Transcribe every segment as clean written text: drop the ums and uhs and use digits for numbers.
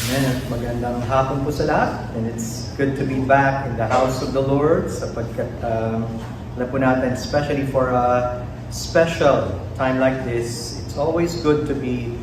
Amen. Magandang hapon po sa lahat. And it's good to be back in the house of the Lord sapagkat alam po natin, especially for a special time like this, it's always good to be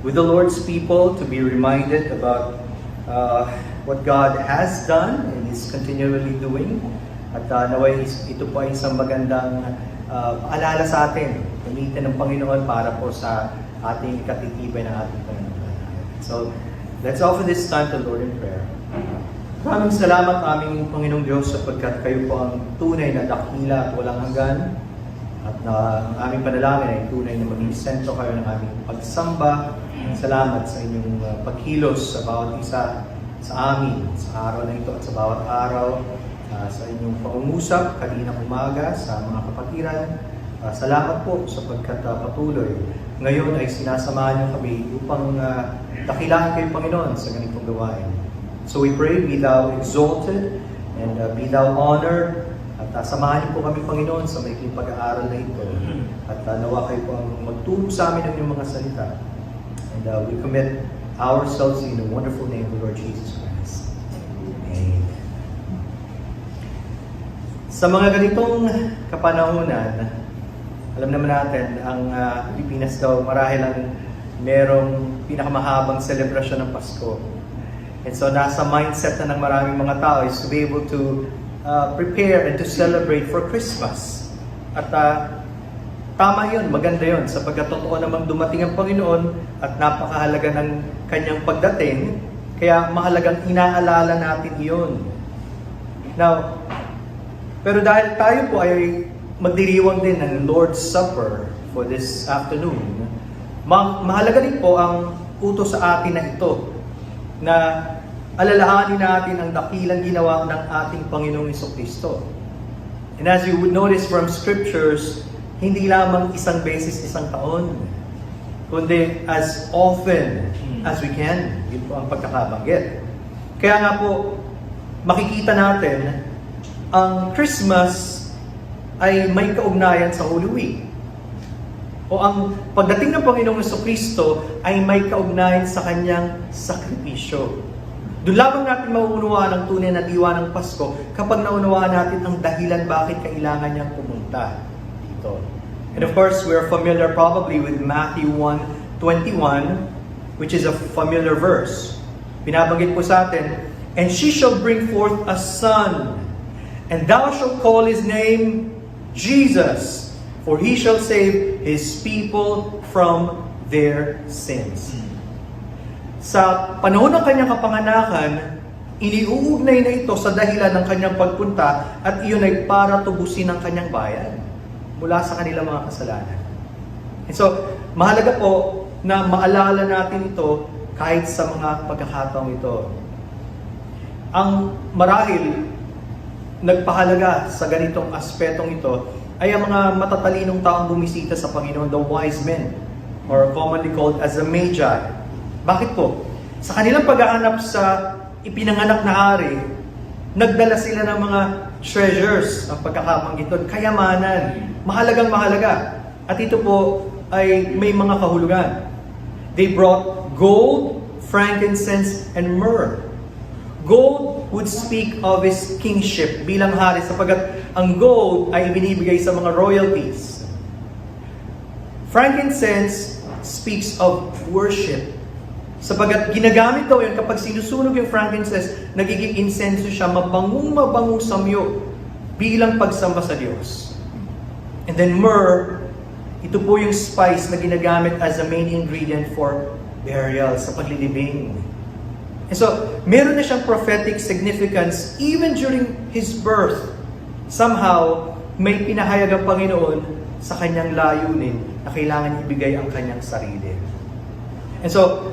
with the Lord's people, to be reminded about what God has done and is continually doing. At naway ito po ay isang magandang paalala sa atin, gamitin ng Panginoon para po sa ating katitibay ng ating pananampalataya. So, let's offer this time to the Lord in prayer. Maraming salamat aming Panginoong Diyos sapagkat kayo po ang tunay na dakila at walang hanggan. At ang aming panalangin ay tunay na maging sentro kayo ng aming pagsamba. Salamat sa inyong pagkilos sa bawat isa sa amin sa araw na ito at sa bawat araw. Sa inyong pangungusap, kaninang umaga sa mga kapatiran. Salamat po sapagkat patuloy. Ngayon ay sinasamahan niyo kami upang dakilahin kayo, Panginoon, sa ganitong gawain. So we pray, be thou exalted and be thou honored. At samahan niyo po kami, Panginoon, sa maikling pag-aaral na ito. At nawa kayo po ang magturo sa amin ng inyong mga salita. And we commit ourselves in the wonderful name of the Lord Jesus Christ. Amen. Sa mga ganitong kapanahunan, alam naman natin, ang Pilipinas daw marahil ang merong pinakamahabang selebrasyon ng Pasko. And so nasa mindset na ng maraming mga tao is to be able to prepare and to celebrate for Christmas. At tama yun, maganda yun, sapagkat totoo namang dumating ang Panginoon at napakahalaga ng kanyang pagdating, kaya mahalagang inaalala natin iyon. Now, pero dahil tayo po ay magdiriwang din ng Lord's Supper for this afternoon, mahalaga din po ang utos sa atin na ito, na alalahanin natin ang dakilang ginawa ng ating Panginoong Jesucristo. And as you would notice from scriptures, hindi lamang isang beses isang taon, kundi as often as we can. Yun po ang pagkakabanggit. Kaya nga po, makikita natin, ang Christmas ay may kaugnayan sa Holy Week. O ang pagdating ng Panginoong Jesucristo ay may kaugnayan sa kanyang sakripisyo. Doon lamang natin mauunawaan ang tunay na diwa ng Pasko kapag naunawaan natin ang dahilan bakit kailangan niyang pumunta dito. And of course, we're familiar probably with Matthew 1:21, which is a familiar verse. Binabanggit po sa atin, "And she shall bring forth a son, and thou shalt call his name Jesus, for he shall save his people from their sins." Sa panahon ng kanyang kapanganakan, iniuugnay na ito sa dahilan ng kanyang pagpunta at iyon ay para tubusin ang kanyang bayan mula sa kanilang mga kasalanan. And so, mahalaga po na maalala natin ito kahit sa mga pagkakataong ito. Ang marahil nagpahalaga sa ganitong aspetong ito ay ang mga matatalinong taong bumisita sa Panginoon, the wise men, or commonly called as the Magi. Bakit po? Sa kanilang paghahanap sa ipinanganak na hari, nagdala sila ng mga treasures, ang pagkakabanggit doon, kayamanan, mahalagang mahalaga. At ito po ay may mga kahulugan. They brought gold, frankincense, and myrrh. Gold would speak of his kingship bilang hari sapagkat ang gold ay ibinibigay sa mga royalties. Frankincense speaks of worship sapagkat ginagamit daw yun kapag sinusunog yung frankincense, nagiging insenso siya, mabangong samyo bilang pagsamba sa Diyos. And then myrrh, ito po yung spice na ginagamit as a main ingredient for burial, sa paglilibing. And so, meron na siyang prophetic significance even during His birth. Somehow, may pinahayag ang Panginoon sa kanyang layunin na kailangan ibigay ang kanyang sarili. And so,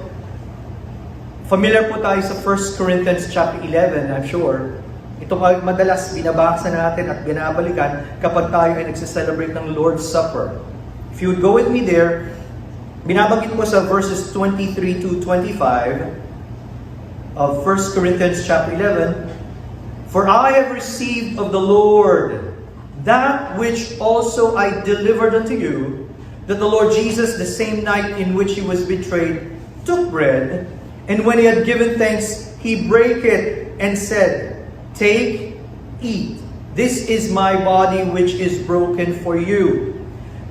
familiar po tayo sa 1 Corinthians chapter 11, I'm sure. Ito ay madalas binabasa natin at binabalikan kapag tayo ay nagse-celebrate ng Lord's Supper. If you would go with me there, binabanggit po sa verses 23 to 25, of 1 Corinthians chapter 11, "For I have received of the Lord that which also I delivered unto you, that the Lord Jesus, the same night in which He was betrayed, took bread, And when he had given thanks, he brake it and said, "Take, eat. This is my body which is broken for you.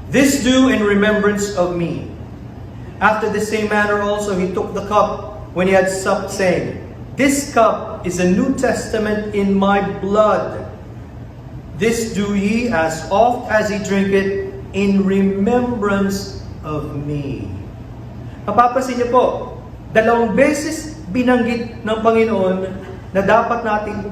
This do in remembrance of me." After the same manner also he took the cup when he had supped, saying, "This cup is a New Testament in my blood. This do ye as oft as ye drink it in remembrance of me." Mapapansin niyo po, 2 beses binanggit ng Panginoon na dapat natin,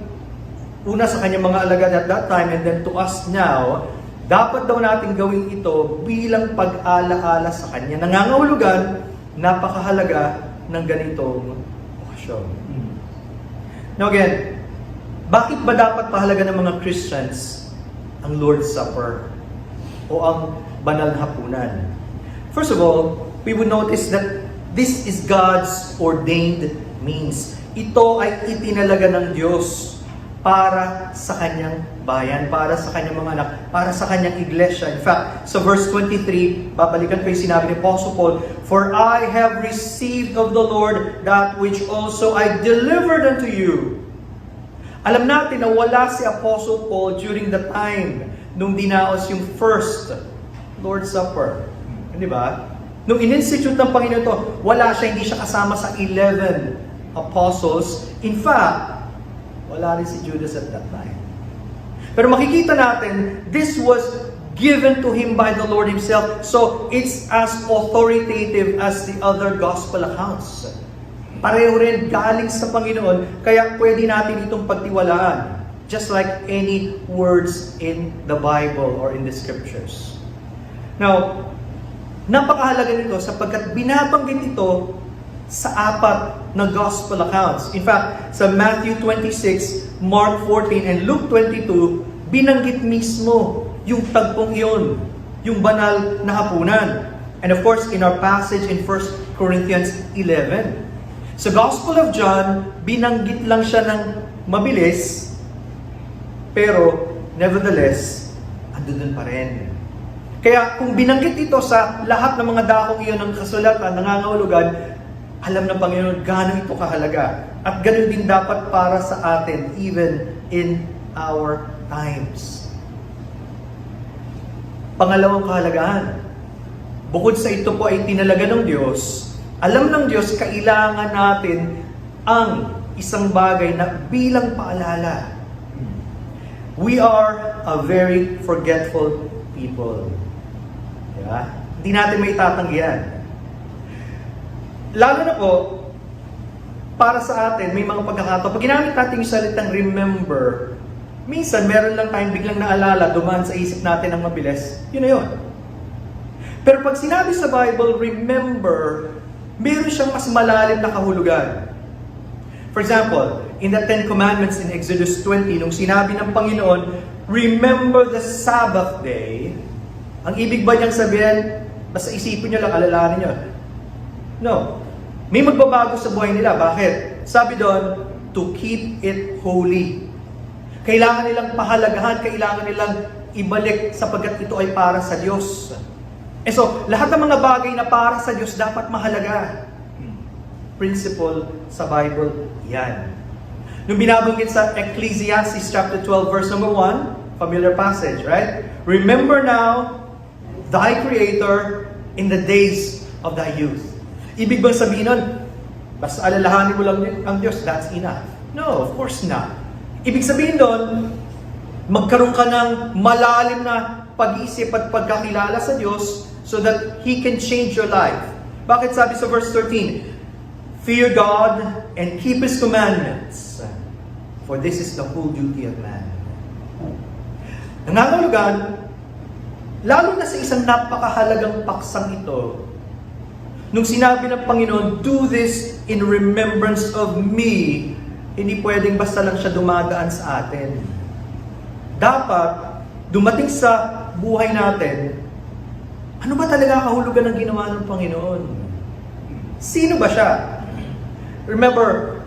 una sa kanyang mga alagad at that time and then to us now, dapat daw natin gawin ito bilang pag-alaala sa kanya. Nangangahulugan, napakahalaga ng ganitong okasyon. Now again, bakit ba dapat pahalaga ng mga Christians ang Lord's Supper o ang banal na hapunan? First of all, we would notice that this is God's ordained means. Ito ay itinalaga ng Diyos para sa kanyang bayan, para sa kanyang mga anak, para sa kanyang iglesia. In fact, sa verse 23, babalikan ko yung sinabi ni Apostle Paul, "For I have received of the Lord that which also I delivered unto you." Alam natin na wala si Apostle Paul during the time nung dinaos yung first Lord's Supper. Di ba? Nung in-institute ng Panginoon ito, wala siya, hindi siya kasama sa 11 apostles. In fact, wala rin si Judas at that time. Pero makikita natin, this was given to him by the Lord Himself. So, it's as authoritative as the other gospel accounts. Pareho rin galing sa Panginoon, kaya pwede natin itong pagtiwalaan. Just like any words in the Bible or in the Scriptures. Now, napakahalaga nito sapagkat binabanggit ito sa 4 na gospel accounts. In fact, sa Matthew 26, Mark 14, and Luke 22, binanggit mismo yung tagpong iyon, yung banal na hapunan. And of course, in our passage in 1 Corinthians 11. Sa Gospel of John, binanggit lang siya ng mabilis, pero nevertheless, andun pa rin. Kaya kung binanggit ito sa lahat ng mga dakong iyon ng kasulatan, nangangahulugan, alam ng Panginoon gaano ito kahalaga. At ganun din dapat para sa atin, even in our times. Pangalawang kahalagahan, bukod sa ito po ay tinalaga ng Diyos, alam ng Diyos kailangan natin ang isang bagay na bilang paalala. We are a very forgetful people. Diba? Hindi natin may tatanggihan. Lalo na po, para sa atin, may mga pagkakataon. Pag ginamit natin yung salitang remember, minsan meron lang tayong biglang naalala, dumaan sa isip natin ng mabilis, yun na yun. Pero pag sinabi sa Bible, remember, meron siyang mas malalim na kahulugan. For example, in the 10 Commandments in Exodus 20, nung sinabi ng Panginoon, remember the Sabbath day, ang ibig ba niyang sabihin, basta isipin niyo lang, alalahanin niyo? No. May magbabago sa buhay nila. Bakit? Sabi doon, to keep it holy. Kailangan nilang pahalagahan, kailangan nilang ibalik sapagkat ito ay para sa Diyos. So, lahat ng mga bagay na para sa Diyos dapat mahalaga. Principle sa Bible, yan. Nung binabanggit sa Ecclesiastes chapter 12, verse number 1, familiar passage, right? Remember now thy Creator in the days of thy youth. Ibig bang sabihin nun, basta alalahanin mo lang ang Diyos, that's enough? No, of course not. Ibig sabihin doon, magkaroon ka ng malalim na pag-iisip at pagkakilala sa Diyos so that He can change your life. Bakit sabi sa verse 13, fear God and keep His commandments, for this is the whole duty of man. Nangangahulugan, lalo na sa isang napakahalagang paksang ito, nung sinabi ng Panginoon, do this in remembrance of me, hindi pwedeng basta lang siya dumadaan sa atin. Dapat, dumating sa buhay natin, ano ba talaga kahulugan ng ginawa ng Panginoon? Sino ba siya? Remember,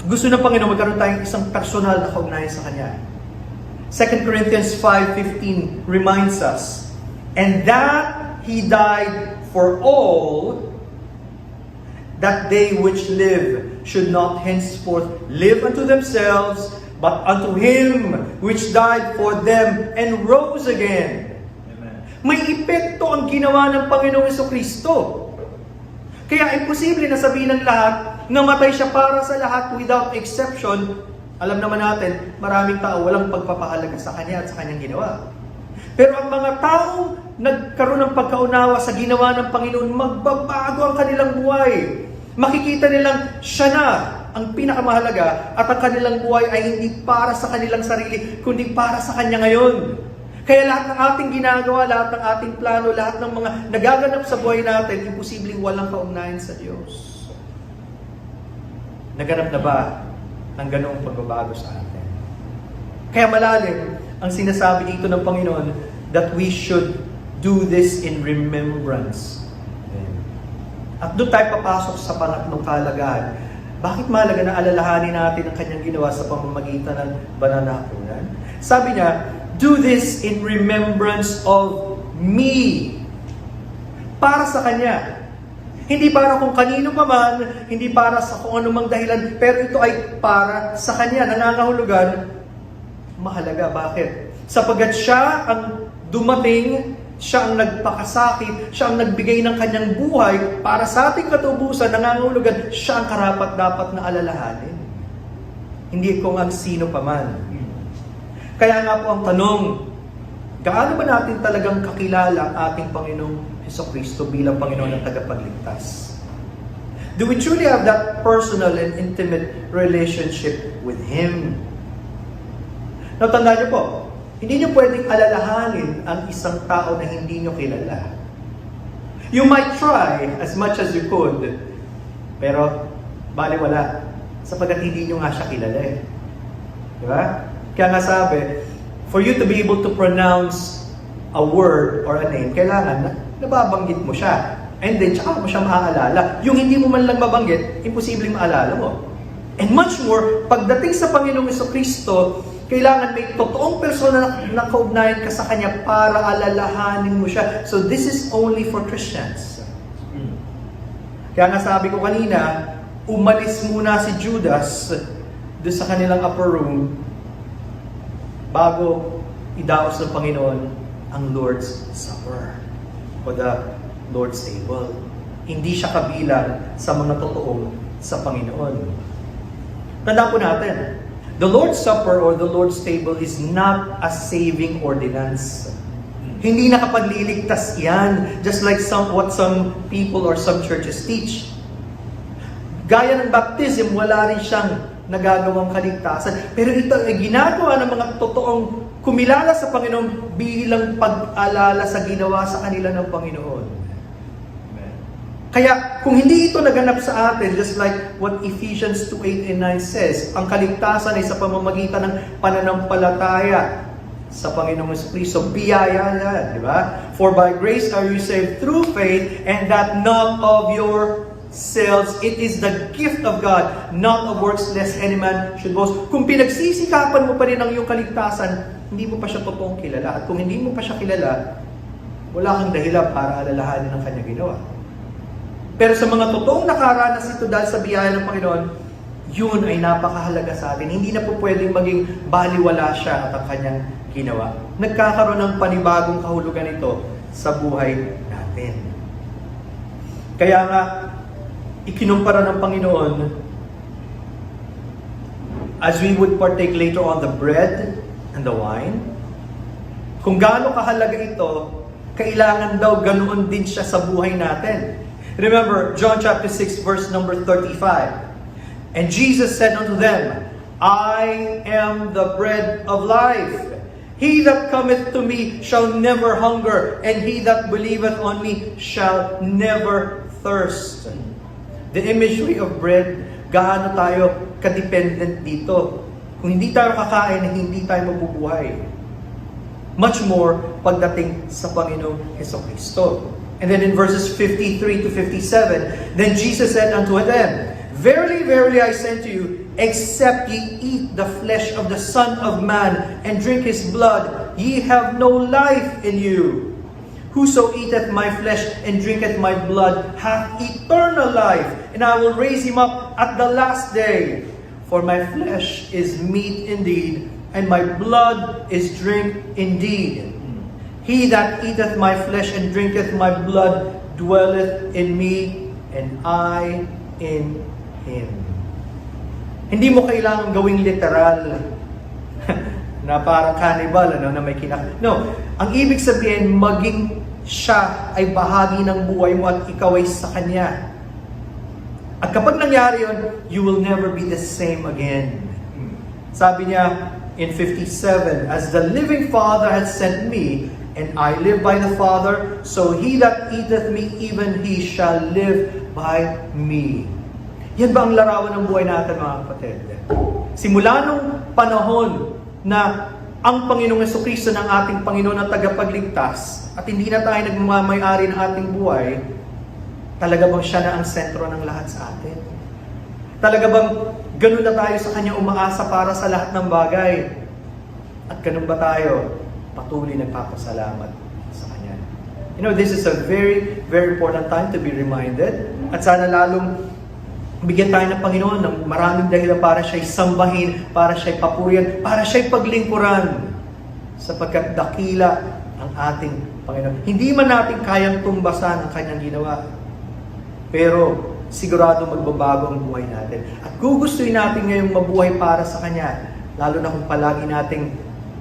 gusto ng Panginoon magkaroon tayong isang personal na kaugnayan sa Kanya. 2 Corinthians 5:15 reminds us, and that He died for all, that they which live should not henceforth live unto themselves, but unto Him which died for them and rose again. Amen. May epekto ang ginawa ng Panginoong Jesucristo. Kaya imposible na sabihin ng lahat, namatay siya para sa lahat without exception. Alam naman natin, maraming tao walang pagpapahalaga sa Kanya at sa Kanyang ginawa. Pero ang mga taong nagkaroon ng pagkaunawa sa ginawa ng Panginoon, magbabago ang kanilang buhay. Makikita nilang siya na ang pinakamahalaga at ang kanilang buhay ay hindi para sa kanilang sarili, kundi para sa Kanya ngayon. Kaya lahat ng ating ginagawa, lahat ng ating plano, lahat ng mga nagaganap sa buhay natin, imposibleng walang kaugnayan sa Diyos. Naganap na ba ng ganoong pagbabago sa atin? Kaya malalim ang sinasabi dito ng Panginoon that we should do this in remembrance. At doon tayo papasok sa pangatlong kalagahan. Bakit mahalaga na alalahanin natin ang Kanyang ginawa sa pamamagitan ng banal na hapunan? Sabi niya, do this in remembrance of me. Para sa Kanya. Hindi para kung kanino pa man, hindi para sa kung anumang dahilan, pero ito ay para sa Kanya. Nangangahulugan, mahalaga. Bakit? Sapagkat siya ang dumating, siya ang nagpakasakit, siya ang nagbigay ng Kanyang buhay para sa ating katubusan, nangangahulugan, siya ang karapat-dapat na alalahanin. Hindi kung ang sino pa man. Kaya nga po ang tanong, gaano ba natin talagang kakilala ang ating Panginoong Jesucristo bilang Panginoon ng tagapagligtas? Do we truly have that personal and intimate relationship with Him? Now, tandaan niyo po, hindi niyo pwedeng alalahanin ang isang tao na hindi niyo kilala. You might try as much as you could, pero baliwala, sapagkat hindi niyo nga siya kilala eh. Diba? Kaya nga sabi, for you to be able to pronounce a word or a name, kailangan nababanggit mo siya. And then, tsaka mo siya maaalala. Yung hindi mo man lang mabanggit, imposibleng maalala mo. And much more, pagdating sa Panginoong Jesucristo, kailangan may totoong persona na kaugnayan ka sa Kanya para alalahanin mo siya. So this is only for Christians. Kaya nga sabi ko kanina, umalis muna si Judas doon sa kanilang upper room bago idaos ng Panginoon ang Lord's Supper o the Lord's Table. Hindi siya kabilang sa mga totoong sa Panginoon. Tandaan po natin, the Lord's Supper or the Lord's Table is not a saving ordinance. Hindi nakapagliligtas yan, just like what some people or some churches teach. Gaya ng baptism, wala rin siyang nagagawang kaligtasan. Pero ito ay ginagawa ng mga totoong kumilala sa Panginoon bilang pag-alala sa ginawa sa kanila ng Panginoon. Kaya kung hindi ito naganap sa atin, just like what Ephesians 2:8 and 9 says, ang kaligtasan ay sa pamamagitan ng pananampalataya sa Panginoong Jesucristo. Biyaya yan, di ba? For by grace are you saved through faith, and that not of yourselves. It is the gift of God, not of works, lest any man should boast. Kung pinagsisikapan mo pa rin ang iyong kaligtasan, hindi mo pa siya totoong kilala. At kung hindi mo pa siya kilala, wala kang dahilan para alalahanin ang kanyang ginawa. Pero sa mga totoong nakaranas ito dahil sa biyaya ng Panginoon, yun ay napakahalaga sa atin. Hindi na po pwedeng maging baliwala siya at ang kanyang ginawa. Nagkakaroon ng panibagong kahulugan ito sa buhay natin. Kaya nga, ikinumpara ng Panginoon, as we would partake later on the bread and the wine, kung gaano kahalaga ito, kailangan daw ganoon din siya sa buhay natin. Remember, John chapter 6, verse number 35. And Jesus said unto them, I am the bread of life. He that cometh to me shall never hunger, and he that believeth on me shall never thirst. The imagery of bread, gaano tayo kadependent dito. Kung hindi tayo kakain, hindi tayo mabubuhay. Much more pagdating sa Panginoong Jesucristo. And then in verses 53 to 57, then Jesus said unto them, Verily, verily, I say to you, except ye eat the flesh of the Son of Man and drink His blood, ye have no life in you. Whoso eateth my flesh and drinketh my blood hath eternal life, and I will raise him up at the last day. For my flesh is meat indeed, and my blood is drink indeed. He that eateth my flesh and drinketh my blood dwelleth in me, and I in him. Hindi mo kailangan gawing literal na parang cannibal, na may No, ang ibig sabihin, maging siya ay bahagi ng buhay mo at ikaw ay sa Kanya. At kapag nangyari yun, you will never be the same again. Sabi niya in 57, As the living Father hath sent me, and I live by the Father, so he that eateth me, even he shall live by me. Yan ba ang larawan ng buhay natin, mga kapatid? Simula nung panahon na ang Panginoong Jesucristo ng ating Panginoon at tagapagligtas, at hindi na tayo nagmamayari ng ating buhay, talaga bang siya na ang sentro ng lahat sa atin? Talaga bang ganun na tayo sa Kanya umaasa para sa lahat ng bagay? At ganun ba tayo patuloy nagpapasalamat sa Kanya? You know, this is a very, very important time to be reminded. At sana lalong bigyan tayo ng Panginoon ng maraming dahilan para siya'y sambahin, para siya'y papurihan, para siya'y paglingkuran. Sapagkat dakila ang ating Panginoon. Hindi man natin kayang tumbasan ang Kanyang ginawa. Pero sigurado magbabago ang buhay natin. At gugustuhin natin ngayong mabuhay para sa Kanya, lalo na kung palagi nating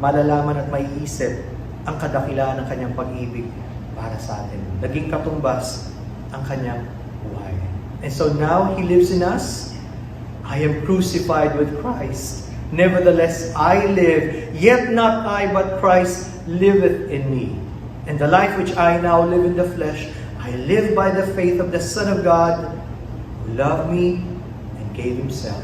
malalaman at maiisip ang kadakilaan ng Kanyang pag-ibig para sa atin. Naging katumbas ang Kanyang buhay. And so now He lives in us. I am crucified with Christ. Nevertheless, I live, yet not I, but Christ liveth in me. And the life which I now live in the flesh, I live by the faith of the Son of God, who loved me and gave Himself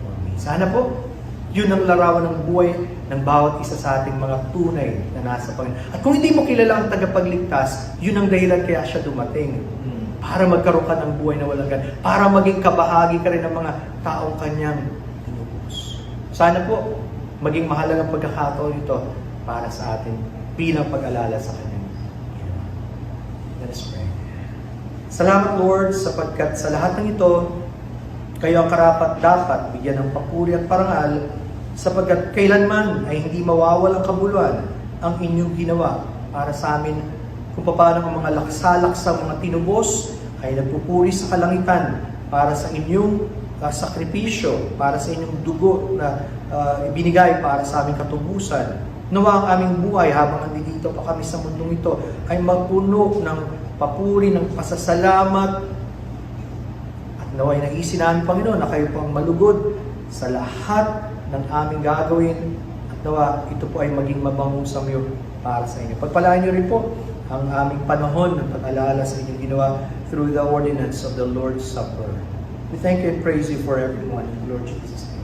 for me. Sana po, yun ang larawan ng buhay ng bawat isa sa ating mga tunay na nasa Panginoon. At kung hindi mo kilala ang tagapagligtas, yun ang dahilan kaya siya dumating. Para magkaroon ka ng buhay na walang ganun. Para maging kabahagi ka rin ng mga taong Kanyang tinubos. Sana po, maging mahalagang pagkakataon ito para sa atin bilang pag-alala sa Kanyang ginawa. Let us pray. Salamat, Lord, sapagkat sa lahat ng ito, kayo ang karapat-dapat bigyan ng papuri at parangal, sapagkat kailanman ay hindi mawawalang kabuluhan ang inyong ginawa para sa amin, kung paano ang mga laksa-laksa, mga tinubos ay nagpupuri sa kalangitan para sa inyong sakripisyo, para sa inyong dugo na ibinigay para sa aming katubusan. Nawa ang aming buhay habang nandito pa kami sa mundong ito ay magpuno ng papuri, ng pasasalamat, at naway naisin namin, Panginoon, na kayo pang malugod sa lahat ng aming gagawin, at nawa ito po ay maging mabango sa iyo para sa inyo. Pagpalaan niyo rin po ang aming panahon ng pag-alala sa inyong ginawa through the ordinance of the Lord's Supper. We thank you and praise you for everyone in Lord Jesus' name.